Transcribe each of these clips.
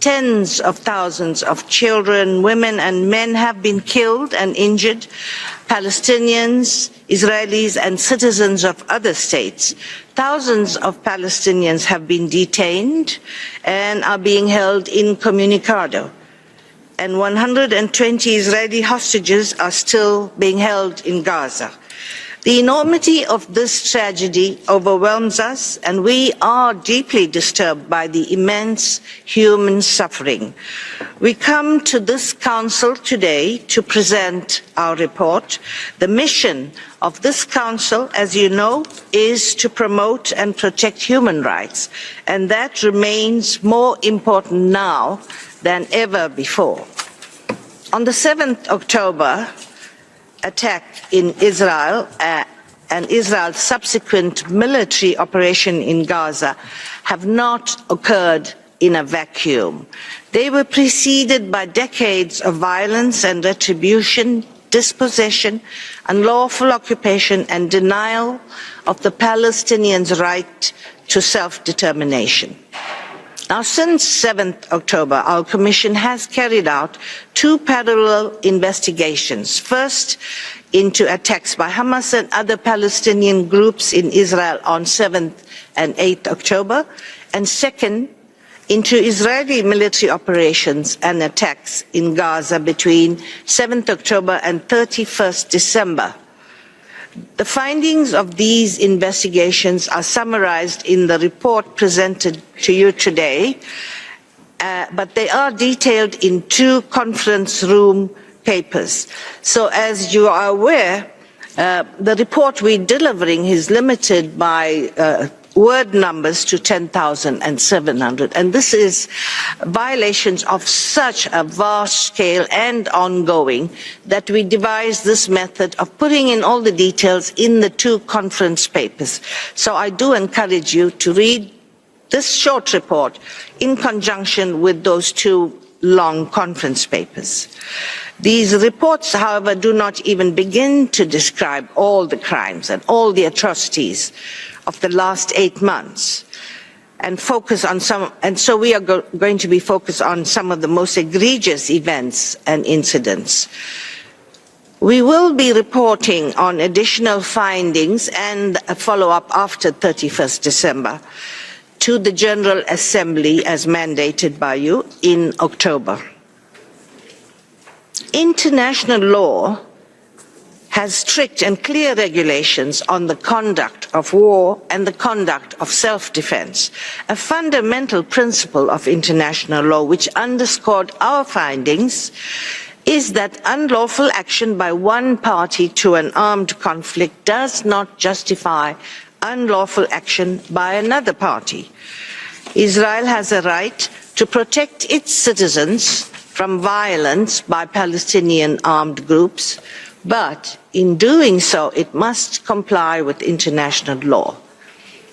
Tens of thousands of children, women and men have been killed and injured. Palestinians, Israelis and citizens of other states. Thousands of Palestinians have been detained and are being held incommunicado. And 120 Israeli hostages are still being held in Gaza. The enormity of this tragedy overwhelms us, and we are deeply disturbed by the immense human suffering. We come to this Council today to present our report. The mission of this Council, as you know, is to promote and protect human rights, and that remains more important now than ever before. On the 7th October, attack in Israel and Israel's subsequent military operation in Gaza have not occurred in a vacuum. They were preceded by decades of violence and retribution, dispossession, unlawful occupation and denial of the Palestinians' right to self-determination. Now, since 7th October, our Commission has carried out two parallel investigations. First, into attacks by Hamas and other Palestinian groups in Israel on 7th and 8th October, and second, into Israeli military operations and attacks in Gaza between 7th October and 31st December. The findings of these investigations are summarized in the report presented to you today, but they are detailed in two conference room papers. So as you are aware, the report we're delivering is limited by word numbers to 10,700, and this is violations of such a vast scale and ongoing that we devised this method of putting in all the details in the two conference papers. So I do encourage you to read this short report in conjunction with those two long conference papers. These reports, however, do not even begin to describe all the crimes and all the atrocities of the last 8 months, and focus on some, and so we are going to be focused on some of the most egregious events and incidents. We will be reporting on additional findings and a follow-up after 31st December to the General Assembly as mandated by you in October. International law has strict and clear regulations on the conduct of war and the conduct of self-defense, a fundamental principle of international law which underscored our findings is that unlawful action by one party to an armed conflict does not justify unlawful action by another party. Israel has a right to protect its citizens from violence by Palestinian armed groups, but in doing so, it must comply with international law.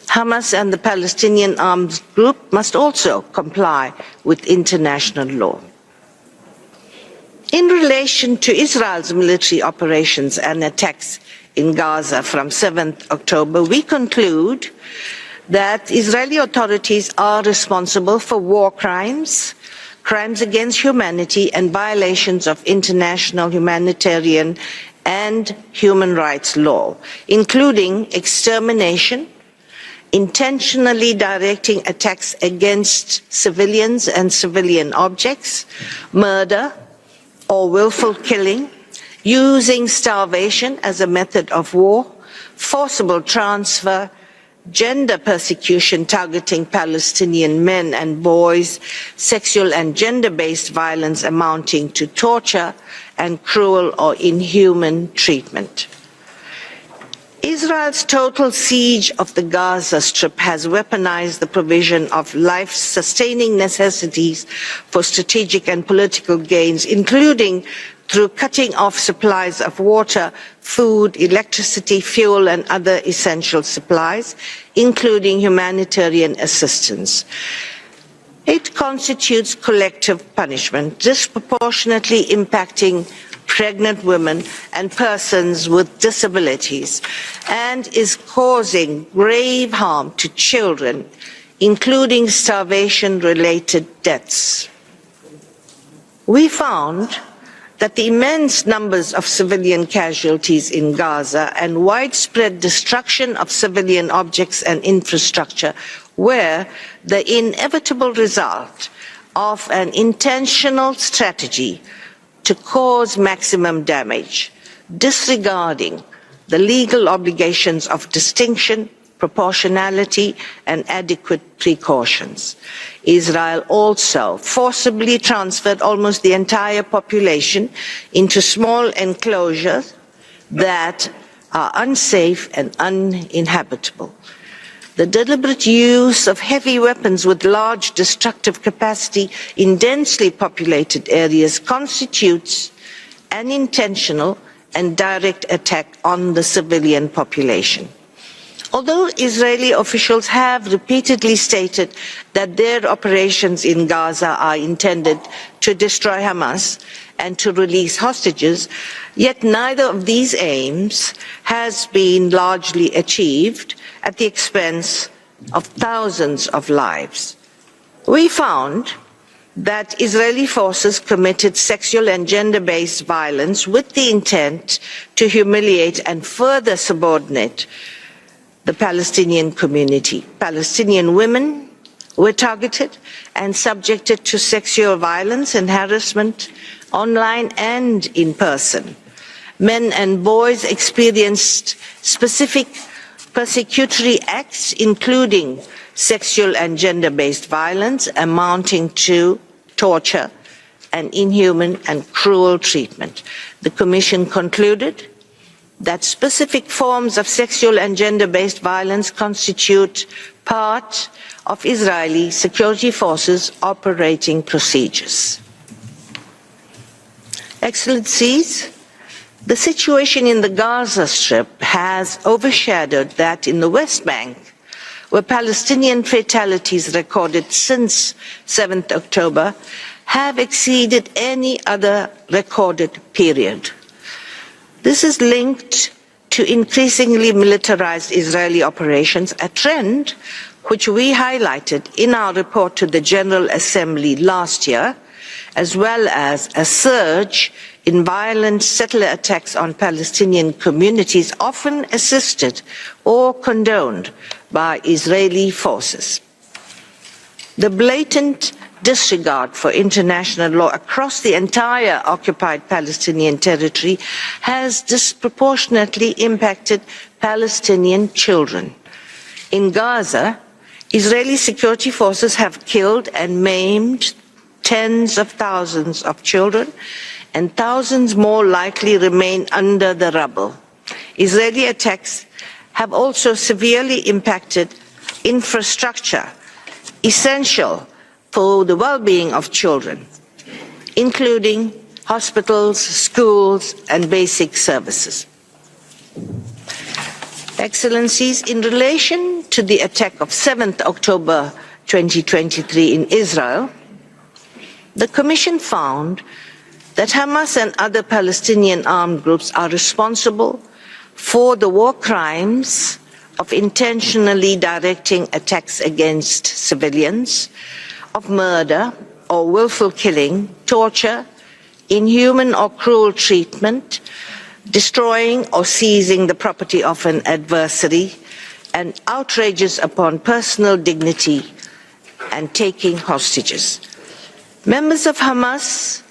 Hamas and the Palestinian armed group must also comply with international law. In relation to Israel's military operations and attacks in Gaza from 7th October, we conclude that Israeli authorities are responsible for war crimes, crimes against humanity and violations of international humanitarian and human rights law, including extermination, intentionally directing attacks against civilians and civilian objects, murder or willful killing, using starvation as a method of war, forcible transfer, gender persecution targeting Palestinian men and boys, sexual and gender-based violence amounting to torture, and cruel or inhuman treatment. Israel's total siege of the Gaza Strip has weaponized the provision of life-sustaining necessities for strategic and political gains, including through cutting off supplies of water, food, electricity, fuel, and other essential supplies, including humanitarian assistance. It constitutes collective punishment, disproportionately impacting pregnant women and persons with disabilities, and is causing grave harm to children, including starvation-related deaths. We found that the immense numbers of civilian casualties in Gaza and widespread destruction of civilian objects and infrastructure were the inevitable result of an intentional strategy to cause maximum damage, disregarding the legal obligations of distinction, proportionality, and adequate precautions. Israel also forcibly transferred almost the entire population into small enclosures that are unsafe and uninhabitable. The deliberate use of heavy weapons with large destructive capacity in densely populated areas constitutes an intentional and direct attack on the civilian population. Although Israeli officials have repeatedly stated that their operations in Gaza are intended to destroy Hamas and to release hostages, yet neither of these aims has been largely achieved at the expense of thousands of lives. We found that Israeli forces committed sexual and gender-based violence with the intent to humiliate and further subordinate the Palestinian community. Palestinian women were targeted and subjected to sexual violence and harassment online and in person. Men and boys experienced specific persecutory acts, including sexual and gender-based violence amounting to torture and inhuman and cruel treatment. The Commission concluded that specific forms of sexual and gender-based violence constitute part of Israeli security forces' operating procedures. Excellencies, the situation in the Gaza Strip has overshadowed that in the West Bank, where Palestinian fatalities recorded since 7th October have exceeded any other recorded period. This is linked to increasingly militarized Israeli operations, a trend which we highlighted in our report to the General Assembly last year, as well as a surge in violent settler attacks on Palestinian communities, often assisted or condoned by Israeli forces. The blatant disregard for international law across the entire occupied Palestinian territory has disproportionately impacted Palestinian children. In Gaza, Israeli security forces have killed and maimed tens of thousands of children, and thousands more likely remain under the rubble. Israeli attacks have also severely impacted infrastructure essential for the well-being of children, including hospitals, schools, and basic services. Excellencies, in relation to the attack of 7th October 2023 in Israel, the Commission found that Hamas and other Palestinian armed groups are responsible for the war crimes of intentionally directing attacks against civilians, of murder or willful killing, torture, inhuman or cruel treatment, destroying or seizing the property of an adversary, and outrages upon personal dignity and taking hostages. Members of Hamas,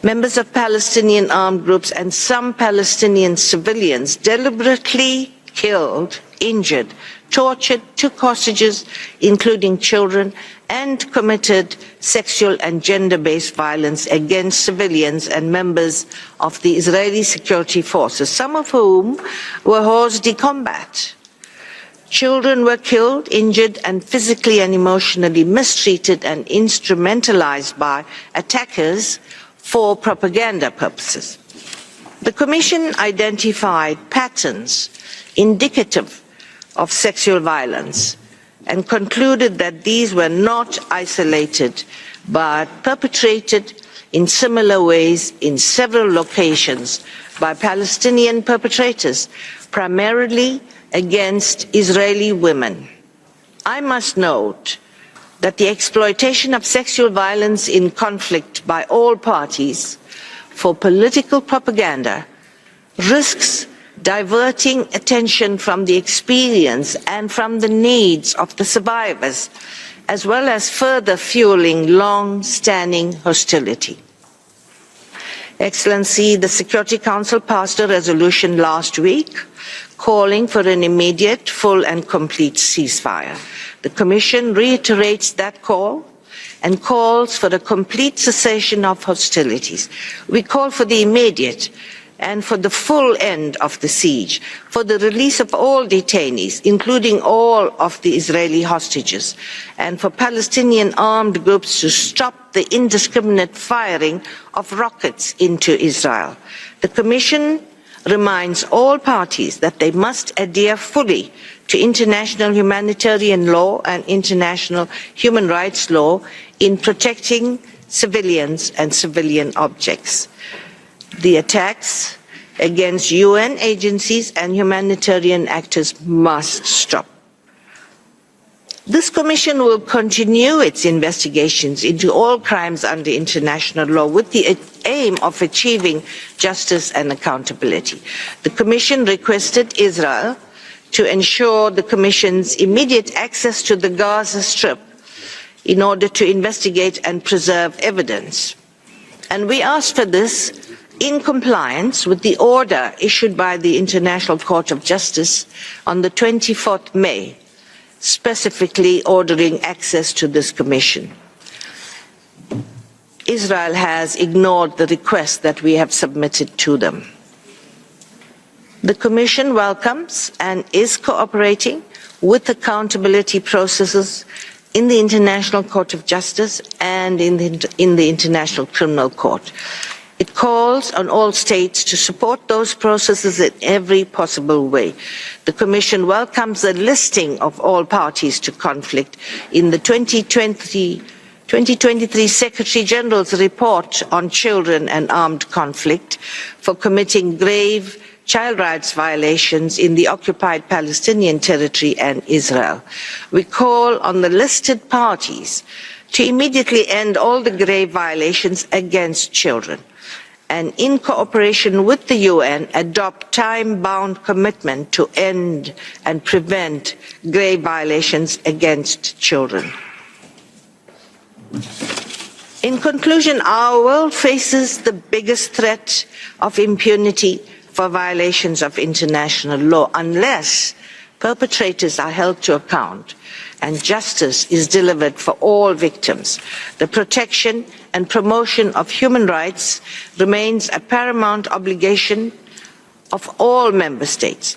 members of Palestinian armed groups, and some Palestinian civilians deliberately killed, injured, tortured, took hostages, including children, and committed sexual and gender-based violence against civilians and members of the Israeli security forces, some of whom were hors de combat. Children were killed, injured, and physically and emotionally mistreated and instrumentalized by attackers for propaganda purposes. The Commission identified patterns indicative of sexual violence and concluded that these were not isolated but perpetrated in similar ways in several locations by Palestinian perpetrators, primarily against Israeli women. I must note that the exploitation of sexual violence in conflict by all parties for political propaganda risks diverting attention from the experience and from the needs of the survivors, as well as further fueling long-standing hostility. Excellency, the Security Council passed a resolution last week calling for an immediate, full and complete ceasefire. The Commission reiterates that call and calls for a complete cessation of hostilities. We call for the immediate and for the full end of the siege, for the release of all detainees, including all of the Israeli hostages, and for Palestinian armed groups to stop the indiscriminate firing of rockets into Israel. The Commission reminds all parties that they must adhere fully to international humanitarian law and international human rights law in protecting civilians and civilian objects. The attacks against UN agencies and humanitarian actors must stop. This Commission will continue its investigations into all crimes under international law with the aim of achieving justice and accountability. The Commission requested Israel to ensure the Commission's immediate access to the Gaza Strip in order to investigate and preserve evidence. And we asked for this in compliance with the order issued by the International Court of Justice on the 24th May, specifically ordering access to this commission. Israel has ignored the request that we have submitted to them. The Commission welcomes and is cooperating with accountability processes in the International Court of Justice and in the International Criminal Court. It calls on all states to support those processes in every possible way. The Commission welcomes the listing of all parties to conflict in the 2023 Secretary General's report on children and armed conflict for committing grave child rights violations in the occupied Palestinian territory and Israel. We call on the listed parties to immediately end all the grave violations against children, and in cooperation with the UN, adopt time-bound commitment to end and prevent grave violations against children. In conclusion, our world faces the biggest threat of impunity for violations of international law unless perpetrators are held to account and justice is delivered for all victims. The protection and promotion of human rights remains a paramount obligation of all member states.